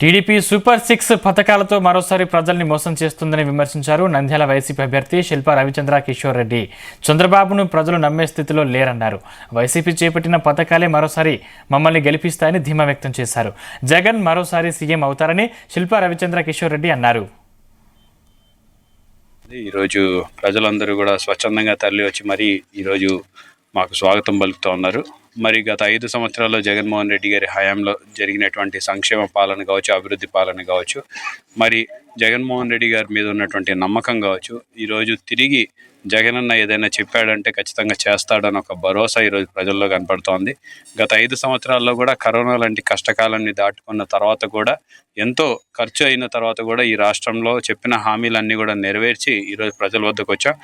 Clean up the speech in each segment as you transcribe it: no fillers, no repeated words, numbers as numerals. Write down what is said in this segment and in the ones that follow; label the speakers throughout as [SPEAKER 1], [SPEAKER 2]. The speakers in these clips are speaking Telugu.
[SPEAKER 1] టీడీపీ సూపర్ 6 పథకాలతో మరోసారి ప్రజల్ని మోసం చేస్తుందని విమర్శించారు నంద్యాల వైసీపీ అభ్యర్థి శిల్పా రవిచంద్ర కిషోర్ రెడ్డి. చంద్రబాబును ప్రజలు నమ్మే స్థితిలో లేరన్నారు. వైసీపీ చేపట్టిన పథకాలే మరోసారి మమ్మల్ని గెలిపిస్తాయని ధీమా వ్యక్తం చేశారు. జగన్ మరోసారి సీఎం అవుతారని శిల్పా రవిచంద్ర కిషోర్ రెడ్డి అన్నారు.
[SPEAKER 2] ఈరోజు ప్రజలందరూ కూడా స్వచ్ఛందంగా తరలి వచ్చి మరి ఈరోజు మాకు స్వాగతం పలుకుతూ ఉన్నారు. మరి గత 5 సంవత్సరాల్లో జగన్మోహన్ రెడ్డి గారి హయాంలో జరిగినటువంటి సంక్షేమ పాలన కావచ్చు, అభివృద్ధి పాలన కావచ్చు, మరి జగన్మోహన్ రెడ్డి గారి మీద ఉన్నటువంటి నమ్మకం కావచ్చు, ఈరోజు తిరిగి జగనన్న ఏదైనా చెప్పాడంటే ఖచ్చితంగా చేస్తాడని ఒక భరోసా ఈరోజు ప్రజల్లో కనపడుతోంది. గత 5 సంవత్సరాల్లో కూడా కరోనా లాంటి కష్టకాలాన్ని దాటుకున్న తర్వాత కూడా ఎంతో ఖర్చు అయిన తర్వాత కూడా ఈ రాష్ట్రంలో చెప్పిన హామీలన్నీ కూడా నెరవేర్చి ఈరోజు ప్రజల వద్దకు వచ్చాం.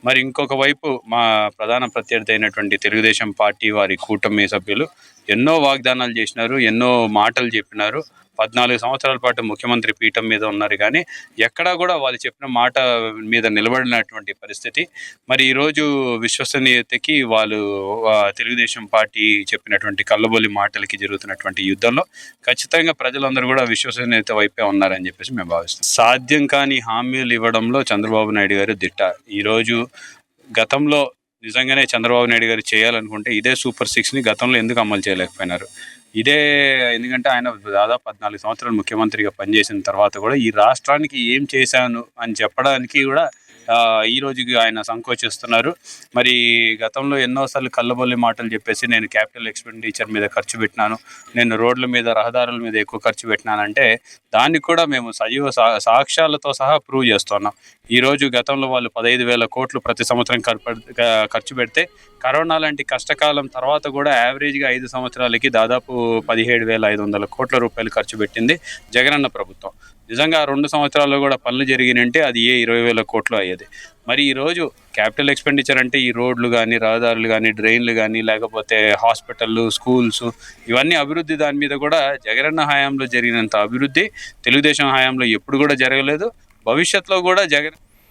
[SPEAKER 2] మరి ఇంకొక వైపు మా ప్రధాన ప్రత్యర్థి అయినటువంటి తెలుగుదేశం పార్టీ వారి కూటమి సభ్యులు ఎన్నో వాగ్దానాలు చేసినారు, ఎన్నో మాటలు చెప్పినారు. 14 సంవత్సరాల పాటు ముఖ్యమంత్రి పీఠం మీద ఉన్నారు, కానీ ఎక్కడా కూడా వాళ్ళు చెప్పిన మాట మీద నిలబడినటువంటి పరిస్థితి. మరి ఈరోజు విశ్వసనీయతకి వాళ్ళు తెలుగుదేశం పార్టీ చెప్పినటువంటి కళ్ళబొల్లి మాటలకి జరుగుతున్నటువంటి యుద్ధంలో ఖచ్చితంగా ప్రజలందరూ కూడా విశ్వసనీయత వైపే ఉన్నారని చెప్పేసి మేము భావిస్తాం. సాధ్యం కాని హామీలు ఇవ్వడంలో చంద్రబాబు నాయుడు గారు దిట్ట. ఈరోజు గతంలో నిజంగానే చంద్రబాబు నాయుడు గారు చేయాలనుకుంటే ఇదే సూపర్ 6ని గతంలో ఎందుకు అమలు చేయలేకపోయినారు? ఎందుకంటే ఆయన దాదాపు 14 సంవత్సరాలు ముఖ్యమంత్రిగా పనిచేసిన తర్వాత కూడా ఈ రాష్ట్రానికి ఏం చేశాను అని చెప్పడానికి కూడా ఈ రోజుకి ఆయన సంకోచిస్తున్నారు. మరి గతంలో ఎన్నోసార్లు కళ్ళబొల్లి మాటలు చెప్పేసి నేను క్యాపిటల్ ఎక్స్పెండిచర్ మీద ఖర్చు పెట్టినాను, నేను రోడ్ల మీద రహదారుల మీద ఎక్కువ ఖర్చు పెట్టినానంటే దానికి కూడా మేము సజీవ సాక్ష్యాలతో సహా ప్రూవ్ చేస్తున్నాం. ఈరోజు గతంలో వాళ్ళు 15,000 కోట్లు ప్రతి సంవత్సరం ఖర్చు పెడితే కరోనా లాంటి కష్టకాలం తర్వాత కూడా యావరేజ్గా 5 సంవత్సరాలకి దాదాపు 17,500 కోట్ల రూపాయలు ఖర్చు పెట్టింది జగనన్న ప్రభుత్వం. నిజంగా 2 సంవత్సరాల్లో కూడా పనులు జరిగినంటే అది 20,000 కోట్లు అయ్యేది. మరి ఈరోజు క్యాపిటల్ ఎక్స్పెండిచర్ అంటే ఈ రోడ్లు కానీ, రహదారులు కానీ, డ్రైన్లు కానీ, లేకపోతే హాస్పిటళ్ళు, స్కూల్స్, ఇవన్నీ అభివృద్ధి దాని మీద కూడా జగనన్న హయాంలో జరిగినంత అభివృద్ధి తెలుగుదేశం హయాంలో ఎప్పుడు కూడా జరగలేదు. భవిష్యత్తులో కూడా